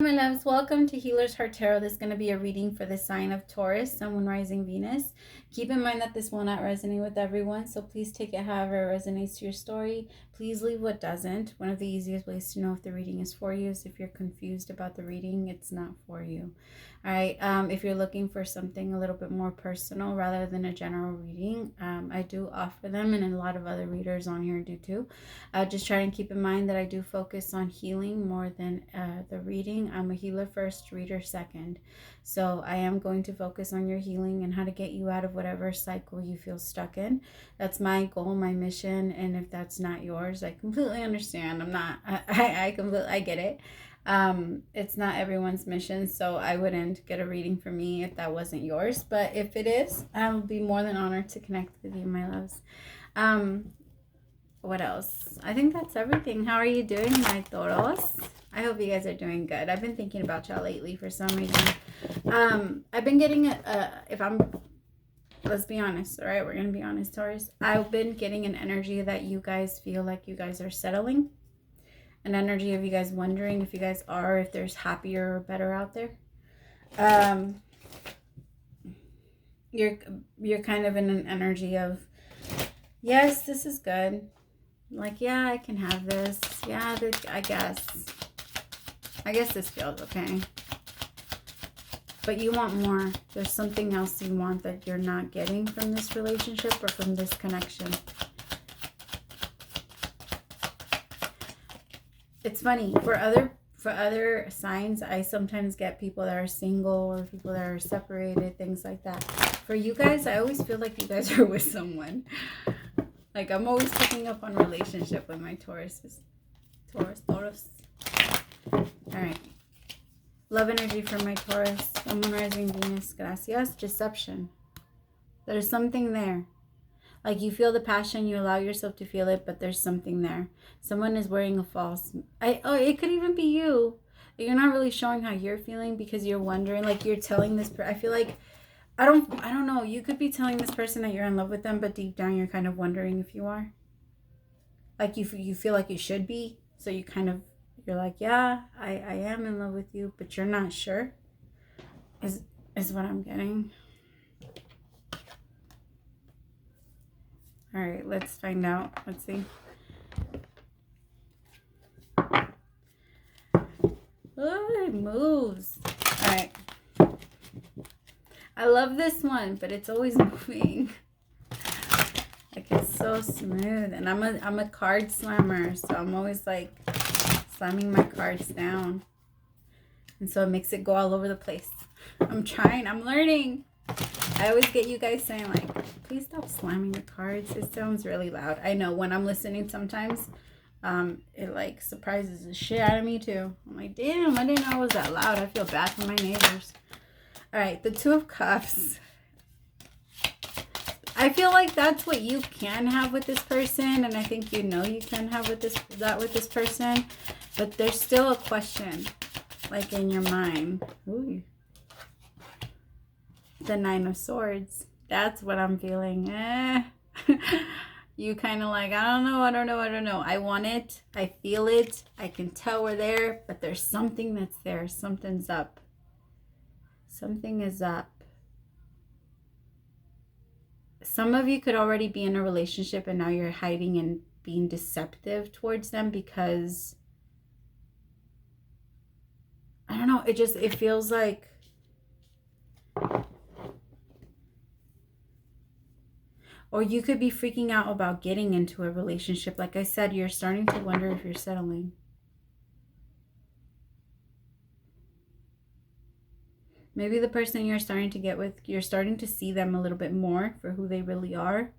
My loves, welcome to Healer's Heart Tarot. This is going to be a reading for the sign of Taurus, Sun, Moon, Rising, Venus. Keep in mind that this will not resonate with everyone, so please take it however it resonates to your story. Please leave what doesn't. One of the easiest ways to know if the reading is for you is if you're confused about the reading, it's not for you. All right, if you're looking for something a little bit more personal rather than a general reading, I do offer them, and a lot of other readers on here do too. Just try and keep in mind that I do focus on healing more than the reading. I'm a healer first, reader second. So I am going to focus on your healing and how to get you out of whatever cycle you feel stuck in. That's my goal, my mission. And if that's not yours, I completely understand. I get it. It's not everyone's mission, so I wouldn't get a reading from me if that wasn't yours. But if it is, I will be more than honored to connect with you, my loves. What else? I think that's everything. How are you doing, my Taurus? I hope you guys are doing good. I've been thinking about y'all lately for some reason. I've been getting let's be honest, all right? We're going to be honest, Taurus. I've been getting an energy that you guys feel like you guys are settling. An energy of you guys wondering if you guys are, if there's happier or better out there. You're kind of in an energy of, yes, this is good. Like, yeah, I can have this. Yeah, I guess this feels okay. But you want more. There's something else you want that you're not getting from this relationship or from this connection. It's funny. For other signs, I sometimes get people that are single or people that are separated, things like that. For you guys, I always feel like you guys are with someone. Like, I'm always picking up on relationship with my Tauruses. Taurus. All right. Love energy for my Taurus. Sun, Moon, Rising, Venus. Gracias. Deception. There's something there. Like, you feel the passion. You allow yourself to feel it, but there's something there. Someone is wearing a false... it could even be you. You're not really showing how you're feeling because you're wondering. Like, you're telling this... I feel like... I don't know. You could be telling this person that you're in love with them, but deep down you're kind of wondering if you are. Like, you feel like you should be. So you're like, yeah, I am in love with you, but you're not sure. Is what I'm getting. All right, let's find out. Let's see. Oh, it moves. All right. I love this one, but it's always moving. Like, it's so smooth. And I'm a card slammer, so I'm always like slamming my cards down. And so it makes it go all over the place. I'm trying. I'm learning. I always get you guys saying, like, please stop slamming the cards. It sounds really loud. I know when I'm listening sometimes, it like surprises the shit out of me too. I'm like, damn, I didn't know it was that loud. I feel bad for my neighbors. All right, the Two of Cups. I feel like that's what you can have with this person, and I think you know you can have with this person, but there's still a question, like, in your mind. Ooh. The Nine of Swords. That's what I'm feeling. You kind of like, I don't know. I want it. I feel it. I can tell we're there, but there's something that's there. Something's up. Something is up. Some of you could already be in a relationship and now you're hiding and being deceptive towards them because, I don't know, it feels like, or you could be freaking out about getting into a relationship. Like I said, you're starting to wonder if you're settling. Maybe the person you're starting to get with, you're starting to see them a little bit more for who they really are,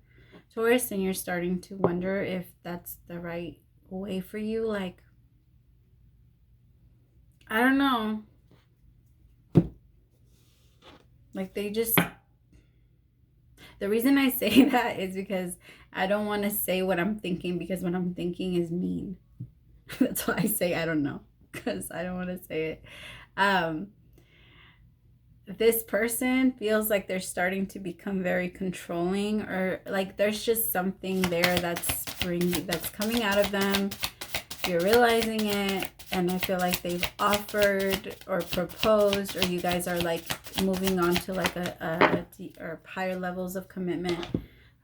Taurus, and you're starting to wonder if that's the right way for you. Like, I don't know. Like, the reason I say that is because I don't want to say what I'm thinking, because what I'm thinking is mean. That's why I say I don't know, because I don't want to say it. This person feels like they're starting to become very controlling, or like there's just something there that's coming out of them. You're realizing it. and I feel like they've offered or proposed, or you guys are like moving on to like or higher levels of commitment,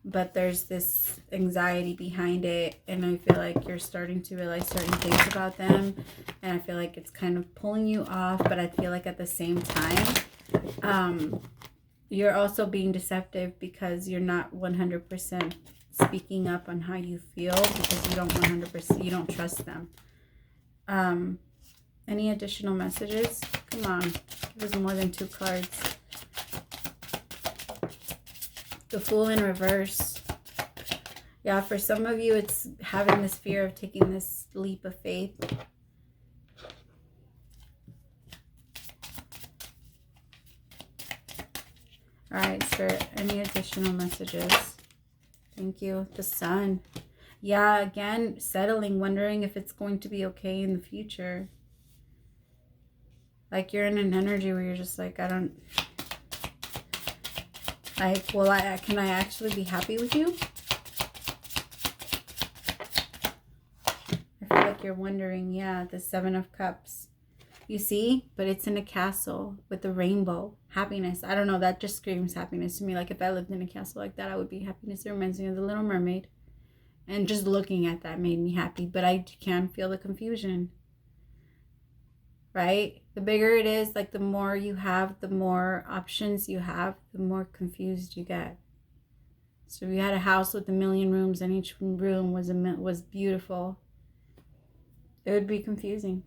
but there's this anxiety behind it, and I feel like you're starting to realize certain things about them, and I feel like it's kind of pulling you off, but I feel like at the same time, you're also being deceptive because you're not 100% speaking up on how you feel, because you don't 100%, you don't trust them. Any additional messages? Come on, give us more than 2 cards. The Fool in reverse. Yeah, for some of you, it's having this fear of taking this leap of faith. All right, Spirit, any additional messages? Thank you. The Sun. Yeah, again, settling, wondering if it's going to be okay in the future. Like you're in an energy where you're just like, can I actually be happy with you? I feel like you're wondering, yeah, the 7 of Cups. You see? But it's in a castle with a rainbow. Happiness. I don't know, that just screams happiness to me. Like if I lived in a castle like that, I would be happiness. It reminds me of the Little Mermaid. And just looking at that made me happy. But I can feel the confusion. Right? The bigger it is, like the more you have, the more options you have, the more confused you get. So if you had a house with 1,000,000 rooms and each room was beautiful, it would be confusing.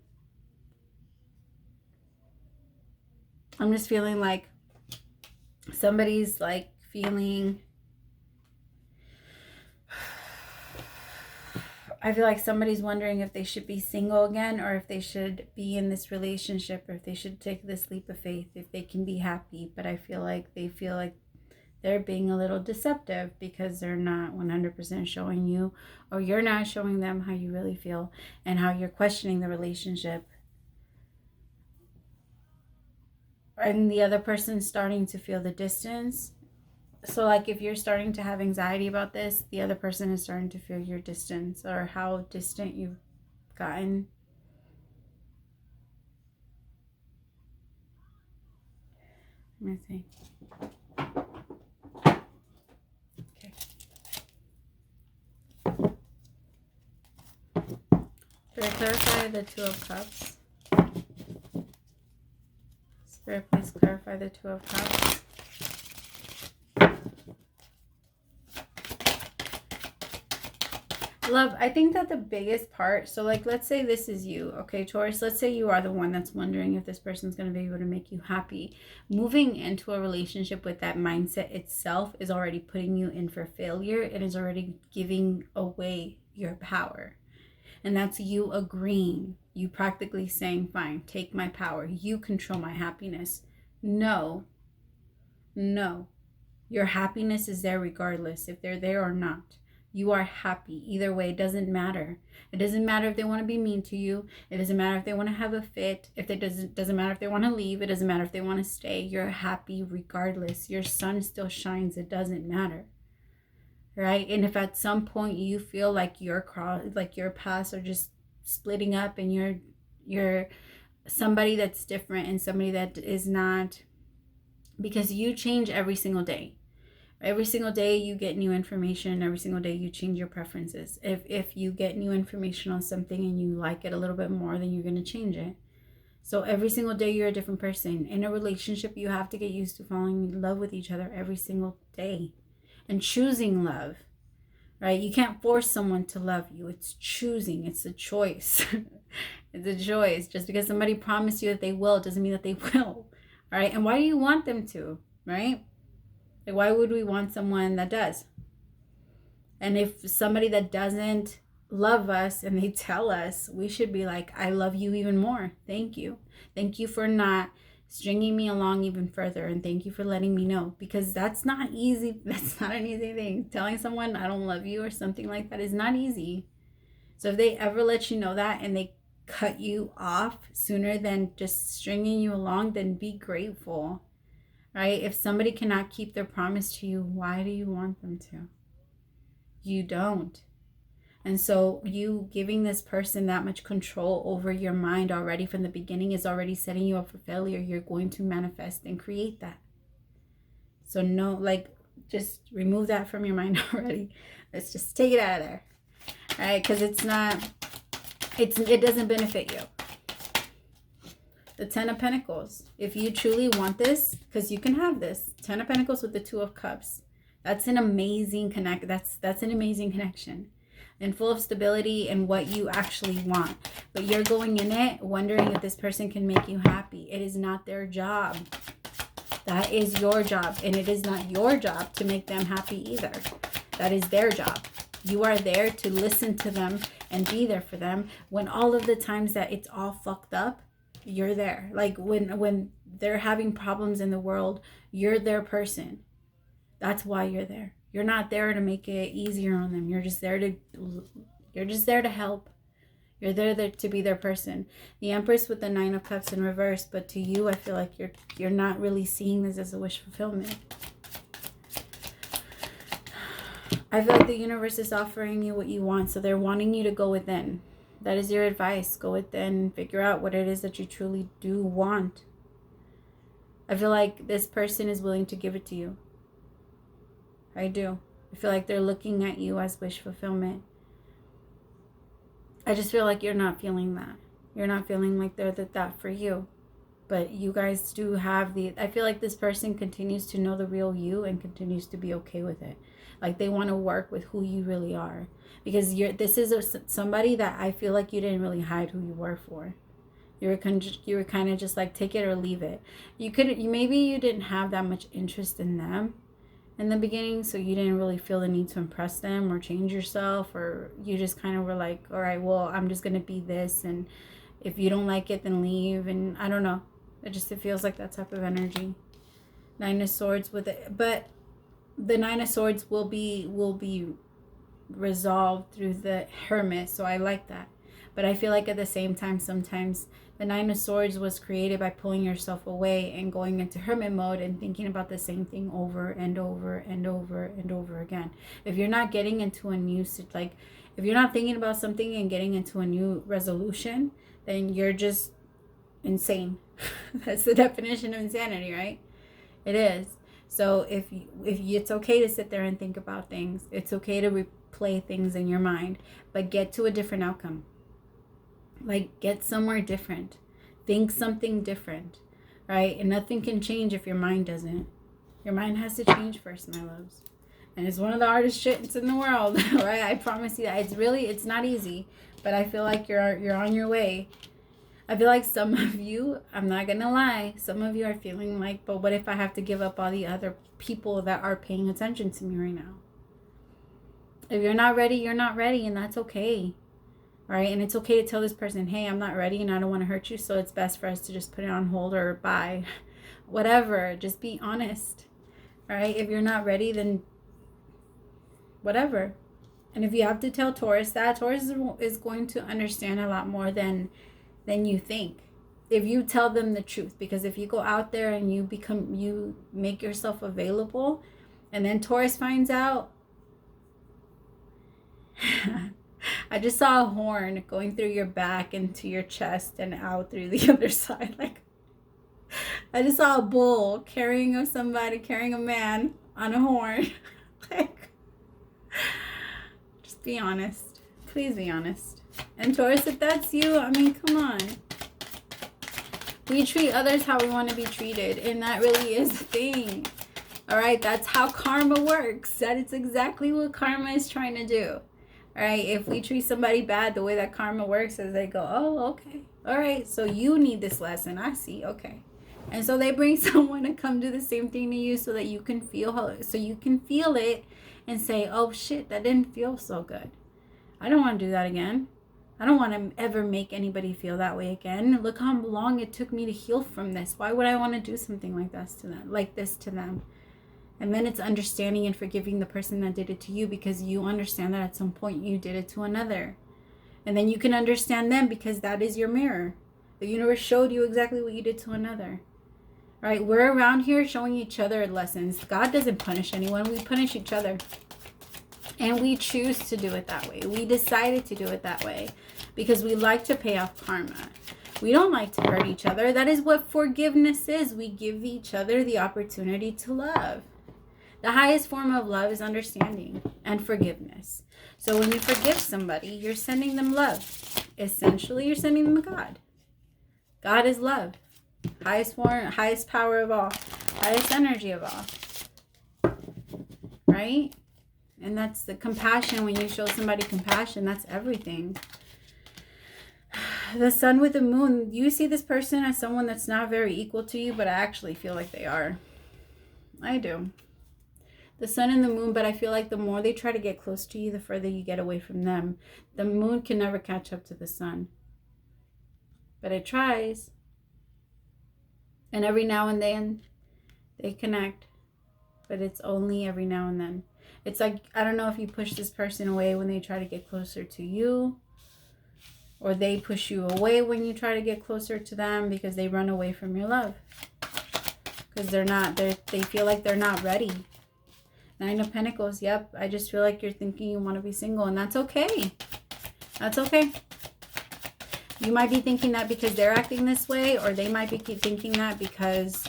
I'm just feeling like somebody's like feeling, I feel like somebody's wondering if they should be single again, or if they should be in this relationship, or if they should take this leap of faith, if they can be happy. But I feel like they feel like they're being a little deceptive because they're not 100% showing you, or you're not showing them how you really feel and how you're questioning the relationship. And the other person's starting to feel the distance. So like if you're starting to have anxiety about this, the other person is starting to feel your distance, or how distant you've gotten. Let me see. Okay. Should I clarify the 2 of Cups? Spirit, please clarify the 2 of Cups. Love, I think that the biggest part, so like let's say this is you, okay, Taurus, let's say you are the one that's wondering if this person's going to be able to make you happy. Moving into a relationship with that mindset itself is already putting you in for failure. It is already giving away your power. And that's you agreeing, you practically saying, fine, take my power, you control my happiness. No, your happiness is there regardless if they're there or not. You are happy. Either way, it doesn't matter. It doesn't matter if they want to be mean to you. It doesn't matter if they want to have a fit. If it doesn't matter if they want to leave. It doesn't matter if they want to stay. You're happy regardless. Your sun still shines. It doesn't matter. Right? And if at some point you feel like your paths are just splitting up, and you're somebody that's different and somebody that is not, because you change every single day. Every single day you get new information. Every single day you change your preferences. If you get new information on something and you like it a little bit more, then you're going to change it. So every single day you're a different person. In a relationship, you have to get used to falling in love with each other every single day and choosing love, right? You can't force someone to love you. It's choosing. It's a choice. It's a choice. Just because somebody promised you that they will doesn't mean that they will, all right? And why do you want them to, right? Like, why would we want someone that does? And if somebody that doesn't love us and they tell us, we should be like, I love you even more. Thank you. Thank you for not stringing me along even further. And thank you for letting me know, because that's not easy. That's not an easy thing. Telling someone I don't love you or something like that is not easy. So if they ever let you know that and they cut you off sooner than just stringing you along, then be grateful. Right? If somebody cannot keep their promise to you, why do you want them to? You don't. And so you giving this person that much control over your mind already from the beginning is already setting you up for failure. You're going to manifest and create that. So no, like, just remove that from your mind already. Let's just take it out of there. All right? Because it doesn't benefit you. The Ten of Pentacles. If you truly want this, because you can have this. Ten of Pentacles with the Two of Cups. That's an amazing that's an amazing connection. And full of stability and what you actually want. But you're going in it wondering if this person can make you happy. It is not their job. That is your job. And it is not your job to make them happy either. That is their job. You are there to listen to them and be there for them. When all of the times that it's all fucked up, you're there. Like when they're having problems in the world, you're their person. That's why you're there. You're not there to make it easier on them. You're just there to help. You're there to be their person. The Empress with the Nine of Cups in reverse, but to you, I feel like you're not really seeing this as a wish fulfillment. I feel like the universe is offering you what you want, so they're wanting you to go within. That is your advice. Go within, figure out what it is that you truly do want. I feel like this person is willing to give it to you. I do. I feel like they're looking at you as wish fulfillment. I just feel like you're not feeling that. You're not feeling like they're that for you. But you guys do have I feel like this person continues to know the real you and continues to be okay with it. Like they want to work with who you really are. Because this is somebody that I feel like you didn't really hide who you were for. You were kind of just like, take it or leave it. Maybe you didn't have that much interest in them in the beginning, so you didn't really feel the need to impress them or change yourself, or you just kind of were like, all right, well, I'm just gonna be this, and if you don't like it, then leave. And I don't know, it feels like that type of energy. Nine of Swords with it, but the Nine of Swords will be resolved through the Hermit, so I like that. But I feel like at the same time, sometimes the Nine of Swords was created by pulling yourself away and going into hermit mode and thinking about the same thing over and over and over and over again. If you're not getting into a new, like, if you're not thinking about something and getting into a new resolution, then you're just insane. That's the definition of insanity, right? It is. So if it's okay to sit there and think about things, it's okay to replay things in your mind, but get to a different outcome. Like, get somewhere different. Think something different, right? And nothing can change if your mind doesn't. Your mind has to change first, my loves. And it's one of the hardest shits in the world, right? I promise you that. It's not easy, but I feel like you're on your way. I feel like some of you, I'm not going to lie, some of you are feeling like, but what if I have to give up all the other people that are paying attention to me right now? If you're not ready, you're not ready, and that's okay. Right? And it's okay to tell this person, hey, I'm not ready and I don't want to hurt you, so it's best for us to just put it on hold or bye. Whatever. Just be honest. Right? If you're not ready, then whatever. And if you have to tell Taurus that, Taurus is going to understand a lot more than you think. If you tell them the truth. Because if you go out there and you make yourself available, and then Taurus finds out, I just saw a horn going through your back into your chest and out through the other side. Like, I just saw a bull carrying a man on a horn. Like, just be honest. Please be honest. And Taurus, if that's you, I mean, come on. We treat others how we want to be treated, and that really is the thing. All right, that's how karma works. That is exactly what karma is trying to do. All right, if we treat somebody bad, the way that karma works is they go, oh, okay. All right, so you need this lesson. I see. Okay. And so they bring someone to come do the same thing to you so that you can feel it and say, oh, shit, that didn't feel so good. I don't want to do that again. I don't want to ever make anybody feel that way again. Look how long it took me to heal from this. Why would I want to do something like this to them? And then it's understanding and forgiving the person that did it to you, because you understand that at some point you did it to another. And then you can understand them because that is your mirror. The universe showed you exactly what you did to another. Right? We're around here showing each other lessons. God doesn't punish anyone. We punish each other. And we choose to do it that way. We decided to do it that way because we like to pay off karma. We don't like to hurt each other. That is what forgiveness is. We give each other the opportunity to love. The highest form of love is understanding and forgiveness. So when you forgive somebody, you're sending them love. Essentially, you're sending them God. God is love. Highest form, highest power of all. Highest energy of all. Right? And that's the compassion. When you show somebody compassion, that's everything. The sun with the moon. You see this person as someone that's not very equal to you, but I actually feel like they are. I do. The sun and the moon, but I feel like the more they try to get close to you, the further you get away from them. The moon can never catch up to the sun. But it tries. And every now and then, they connect. But it's only every now and then. It's like, I don't know if you push this person away when they try to get closer to you, or they push you away when you try to get closer to them because they run away from your love. Because they feel like they're not ready. 9 of Pentacles, yep. I just feel like you're thinking you want to be single, and that's okay. That's okay. You might be thinking that because they're acting this way, or they might be thinking that because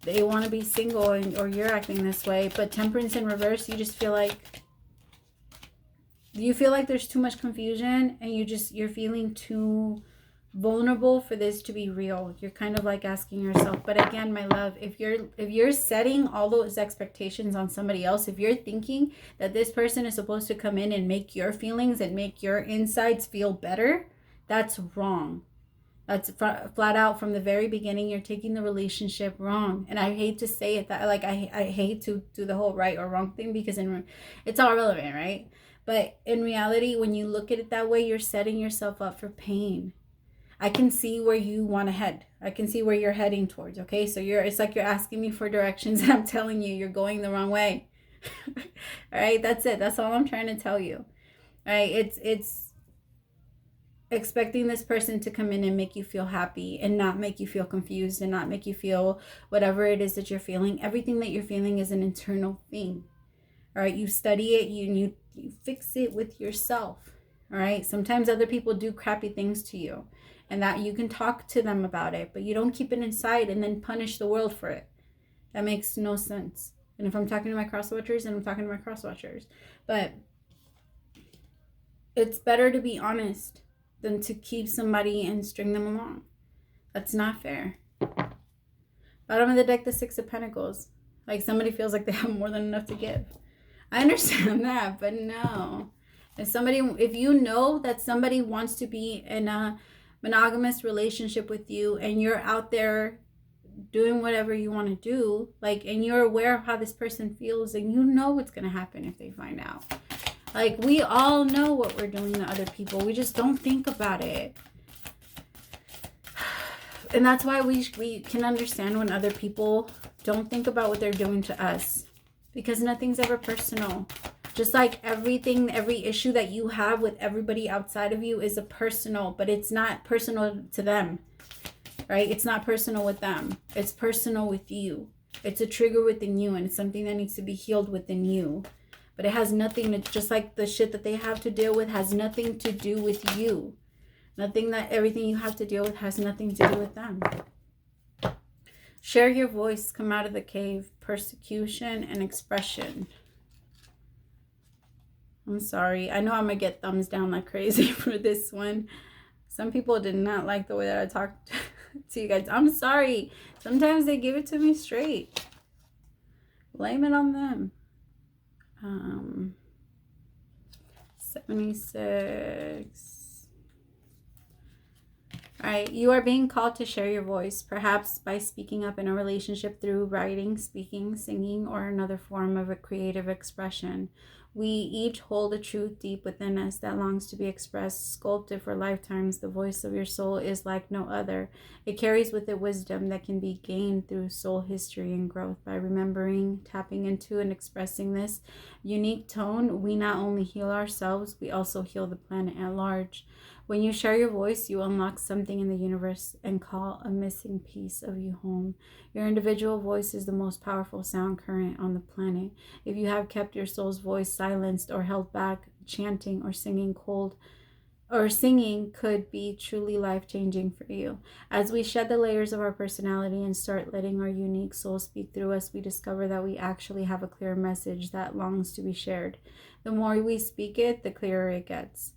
they want to be single or you're acting this way. But Temperance in reverse, you just feel like there's too much confusion, and you're feeling too vulnerable for this to be real. You're kind of like asking yourself, but again, my love, if you're setting all those expectations on somebody else, if you're thinking that this person is supposed to come in and make your feelings and make your insides feel better, that's wrong. That's flat out from the very beginning. You're taking the relationship wrong. And I hate to say it, that like I hate to do the whole right or wrong thing, because it's all relevant, right? But in reality, when you look at it that way, you're setting yourself up for pain. I can see where you want to head. I can see where you're heading towards, okay? So it's like you're asking me for directions, and I'm telling you, you're going the wrong way. All right, that's it. That's all I'm trying to tell you. All right, it's expecting this person to come in and make you feel happy and not make you feel confused and not make you feel whatever it is that you're feeling. Everything that you're feeling is an internal thing. All right, you study it, you fix it with yourself. All right, sometimes other people do crappy things to you, and that you can talk to them about it, but you don't keep it inside and then punish the world for it. That makes no sense. And if I'm talking to my cross-watchers, then I'm talking to my cross-watchers. But it's better to be honest than to keep somebody and string them along. That's not fair. Bottom of the deck, the 6 of Pentacles. Like somebody feels like they have more than enough to give. I understand that, but no. If you know that somebody wants to be in a monogamous relationship with you, and you're out there doing whatever you want to do, like, and you're aware of how this person feels, and you know what's going to happen if they find out. Like, we all know what we're doing to other people. We just don't think about it. And that's why we can understand when other people don't think about what they're doing to us, because nothing's ever personal. Just like everything, every issue that you have with everybody outside of you is a personal, but it's not personal to them, right? It's not personal with them. It's personal with you. It's a trigger within you, and it's something that needs to be healed within you. But it has nothing to, just like the shit that they have to deal with has nothing to do with you. Everything you have to deal with has nothing to do with them. Share your voice, come out of the cave, persecution and expression. I'm sorry. I know I'm going to get thumbs down like crazy for this one. Some people did not like the way that I talked to you guys. I'm sorry. Sometimes they give it to me straight. Blame it on them. 76. All right, you are being called to share your voice, perhaps by speaking up in a relationship through writing, speaking, singing, or another form of a creative expression. We each hold a truth deep within us that longs to be expressed, sculpted for lifetimes. The voice of your soul is like no other. It carries with it wisdom that can be gained through soul history and growth. By remembering, tapping into, and expressing this unique tone, we not only heal ourselves, we also heal the planet at large. When you share your voice, you unlock something in the universe and call a missing piece of you home. Your individual voice is the most powerful sound current on the planet. If you have kept your soul's voice silenced or held back, chanting or singing could be truly life-changing for you. As we shed the layers of our personality and start letting our unique soul speak through us, we discover that we actually have a clear message that longs to be shared. The more we speak it, the clearer it gets.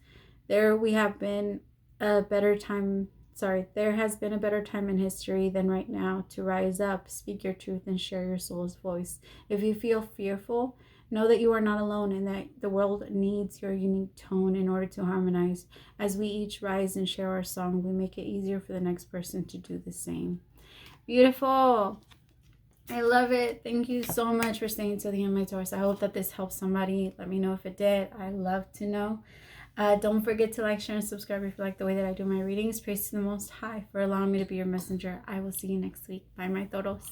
There has been a better time in history than right now to rise up, speak your truth, and share your soul's voice. If you feel fearful, know that you are not alone and that the world needs your unique tone in order to harmonize. As we each rise and share our song, we make it easier for the next person to do the same. Beautiful. I love it. Thank you so much for staying till the end, my Taurus. I hope that this helps somebody. Let me know if it did. I love to know. Don't forget to like, share, and subscribe if you like the way that I do my readings. Praise to the Most High for allowing me to be your messenger. I will see you next week. Bye, my Toros.